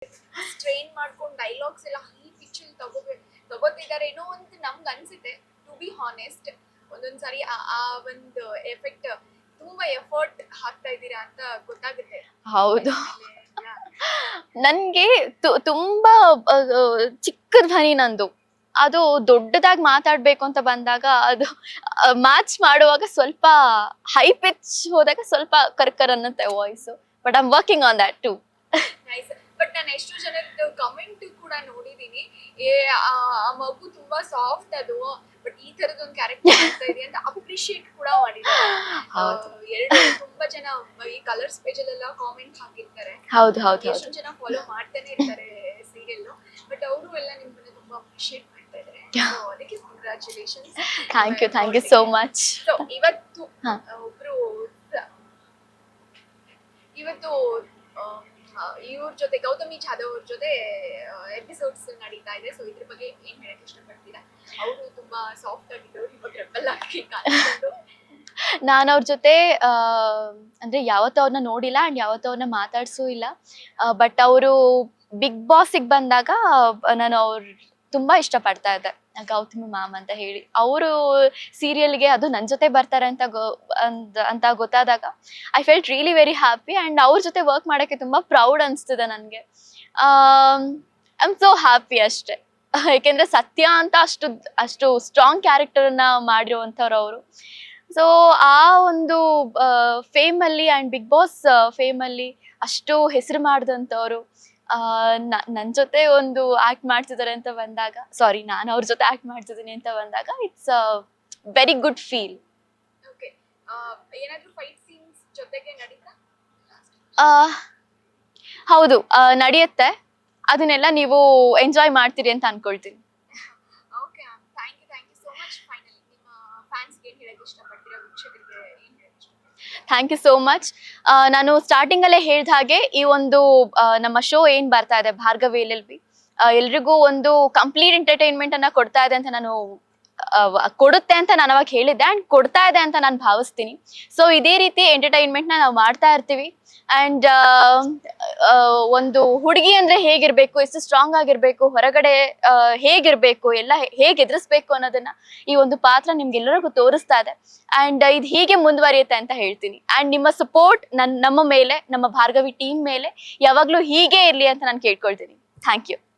Strain ಮಾಡ್ಕೊಂಡು dialogues ಎಲ್ಲ high pitch ತಗೋತಿದಾರೇನೋ ಅಂತ ನಮ್ಗೆ ಅನ್ಸುತ್ತೆ. ಟು ಬಿ ಹಾನೆಸ್ಟ್, ಒಂದೊಂದ್ಸಾರಿ ಆ ಒಂದು ಎಫೆಕ್ಟ್ ತುಂಬಾ ಎಫರ್ಟ್ ಹಾಕ್ತಾ ಇದ್ದೀರಾ ಅಂತ ಗೊತ್ತಾಗುತ್ತೆ. ಹೌದು. ನನ್ಗೆ ತುಂಬಾ ಚಿಕ್ಕ ಧ್ವನಿ ನಂದು. ಅದು ದೊಡ್ಡದಾಗಿ ಮಾತಾಡ್ಬೇಕು ಅಂತ ಬಂದಾಗ ಅದು ಮ್ಯಾಚ್ ಮಾಡುವಾಗ ಸ್ವಲ್ಪ ಹೈ ಪಿಚ್ ಹೋದಾಗ ಸ್ವಲ್ಪ ಕರ್ಕರ್ ಅನ್ನತ್ತೆ voice. But I am working on that too. Nice. But ನಾನು ಎಷ್ಟು ಜನರದ್ದು ಕಮೆಂಟ್ ಕೂಡ ನೋಡಿದೀನಿ, ಆ ಮಗು ತುಂಬಾ ಸಾಫ್ಟ್ ಅದು, ಬಟ್ ಈ ತರದ ಒಂದು ಕ್ಯಾರೆಕ್ಟರ್ ಮಾಡ್ತಾ ಇದೆ ಅಂತ ಅಪ್ರಿಶಿಯೇಟ್ ಕೂಡ ಮಾಡಿದ್ದಾರೆ. ಎರಡು ತುಂಬಾ ಜನ ಈ ಕಲರ್ಸ್ ಪೇಜ್ ಅಲ್ಲೆಲ್ಲ ಕಾಮೆಂಟ್ ಹಾಕಿರ್ತಾರೆ. ಹೌದು ಹೌದು ಹೌದು. ಎಷ್ಟೊಂದು ಜನ ಫಾಲೋ ಮಾಡ್ತಾನೆ ಇರ್ತಾರೆ ಸೀರಿಯಲ್, ಬಟ್ ಅವರು ಎಲ್ಲ ನಿಮ್ಮನ್ನ ತುಂಬಾ ಅಪ್ರಿಶಿಯೇಟ್ ಮಾಡ್ತಾ ಇದ್ದಾರೆ. ಅದಕ್ಕೆ congratulations. Thank you so much. So ಇವತ್ತು ಒಬ್ರು ಇವತ್ತು ಇವ್ರ ಜೊತೆ ಗೌತಮಿ ಜಾಧವ್ ಅವ್ರ ಜೊತೆ ಎಪಿಸೋಡ್ಸ್ ನಡೀತಾ ಇದೆ. ಸೊ ಇದ್ರ ಬಗ್ಗೆ ಏನ್ ಹೇಳಕ್ ಇಷ್ಟಪಡ್ತೀರಾ? ಅವರು ತುಂಬಾ ಸಾಫ್ಟ್ ಆಗಿದ್ರು, ಇವಾಗ ರೆಬಲ್ ಆಗಿ ಕಾಣಿಸ್ಕೊಂಡು. ನಾನು ಅವ್ರ ಜೊತೆ ಅಂದ್ರೆ ಯಾವತ್ತೂ ಅವ್ರನ್ನ ನೋಡಿಲ್ಲ ಅಂಡ್ ಯಾವತ್ತೂ ಅವ್ರನ್ನ ಮಾತಾಡ್ಸೂ ಇಲ್ಲ. ಬಟ್ ಅವರು ಬಿಗ್ ಬಾಸಿಗೆ ಬಂದಾಗ ನಾನು ಅವ್ರ ತುಂಬಾ ಇಷ್ಟಪಡ್ತಾ ಇದ್ದೆ, ಗೌತಮಿ ಮ್ಯಾಮ್ ಅಂತ ಹೇಳಿ. ಅವರು ಸೀರಿಯಲ್ಗೆ ಅದು ನನ್ನ ಜೊತೆ ಬರ್ತಾರೆ ಅಂತ ಗೊತ್ತಾದಾಗ I felt really very happy. And ಅವ್ರ ಜೊತೆ ವರ್ಕ್ ಮಾಡೋಕ್ಕೆ ತುಂಬಾ ಪ್ರೌಡ್ ಅನಿಸ್ತಿದೆ ನನಗೆ. ಐ ಆಮ್ ಸೋ ಹ್ಯಾಪಿ ಅಷ್ಟೇ. ಯಾಕೆಂದ್ರೆ ಸತ್ಯ ಅಂತ ಅಷ್ಟು ಸ್ಟ್ರಾಂಗ್ ಕ್ಯಾರೆಕ್ಟರ್ನ ಮಾಡಿರುವಂಥವ್ರು ಅವರು. ಸೊ ಆ ಒಂದು ಫೇಮಲ್ಲಿ ಆ್ಯಂಡ್ ಬಿಗ್ ಬಾಸ್ ಫೇಮಲ್ಲಿ ಅಷ್ಟು ಹೆಸರು ಮಾಡಿದಂಥವ್ರು ನನ್ನ ಜೊತೆ ಒಂದು ಆಕ್ಟ್ ಮಾಡ್ತಿದ್ದಾರೆ ಅಂತ ಬಂದಾಗ, ಸಾರಿ ನಾನು ಅವ್ರ ಜೊತೆ ಆಕ್ಟ್ ಮಾಡ್ತಿದ್ದೀನಿ ಅಂತ ಬಂದಾಗ it's a very good feel. Okay, ಏನಾದರೂ ಫೈಟ್ ಸೀನ್ಸ್ ಜೊತೆಗೆ ನಡೀತಾ? ಹೌದು, ನಡೆಯುತ್ತೆ. ಅದನ್ನೆಲ್ಲ ನೀವು ಎಂಜಾಯ್ ಮಾಡ್ತೀರಿ ಅಂತ ಅನ್ಕೊಳ್ತೀನಿ. Okay, thank you so much. Finally ನಿಮ್ಮ ಫ್ಯಾನ್ಸ್ಗೆ ಏನು ಹೇಳಕ್ಕೆ ಇಷ್ಟಪಡ್ತೀರಾ, ವೀಕ್ಷಕರಿಗೆ ಏನು ಹೇಳಕ್ಕೆ ಇಷ್ಟಪಡ್ತೀರಾ? Thank you so much. ನಾನು ಸ್ಟಾರ್ಟಿಂಗ್ ಅಲ್ಲೇ ಹೇಳಿದ ಹಾಗೆ ಈ ಒಂದು ನಮ್ಮ ಶೋ ಏನ್ ಬರ್ತಾ ಇದೆ ಭಾರ್ಗವಿ LLB ಎಲ್ರಿಗೂ ಒಂದು ಕಂಪ್ಲೀಟ್ ಎಂಟರ್ಟೈನ್ಮೆಂಟ್ ಅನ್ನ ಕೊಡ್ತಾ ಇದೆ ಅಂತ ನಾನು ಕೊಡುತ್ತೆ ಅಂತ ನಾನು ಅವಾಗ ಹೇಳಿದ್ದೆ ಅಂಡ್ ಕೊಡ್ತಾ ಇದೆ ಅಂತ ನಾನು ಭಾವಿಸ್ತೀನಿ. ಸೊ ಇದೇ ರೀತಿ ಎಂಟರ್ಟೈನ್ಮೆಂಟ್ನ ನಾವು ಮಾಡ್ತಾ ಇರ್ತೀವಿ. ಅಂಡ್ ಒಂದು ಹುಡುಗಿ ಅಂದ್ರೆ ಹೇಗಿರ್ಬೇಕು, ಎಷ್ಟು ಸ್ಟ್ರಾಂಗ್ ಆಗಿರ್ಬೇಕು, ಹೊರಗಡೆ ಹೇಗಿರ್ಬೇಕು, ಎಲ್ಲ ಹೇಗೆ ಎದುರಿಸ್ಬೇಕು ಅನ್ನೋದನ್ನ ಈ ಒಂದು ಪಾತ್ರ ನಿಮ್ಗೆಲ್ಲರಿಗೂ ತೋರಿಸ್ತಾ ಇದೆ. ಅಂಡ್ ಇದು ಹೀಗೆ ಮುಂದುವರಿಯುತ್ತೆ ಅಂತ ಹೇಳ್ತೀನಿ. ಅಂಡ್ ನಿಮ್ಮ ಸಪೋರ್ಟ್ ನಮ್ಮ ಮೇಲೆ, ನಮ್ಮ ಭಾರ್ಗವಿ ಟೀಮ್ ಮೇಲೆ ಯಾವಾಗ್ಲೂ ಹೀಗೆ ಇರ್ಲಿ ಅಂತ ನಾನು ಕೇಳ್ಕೊಳ್ತೀನಿ. Thank you.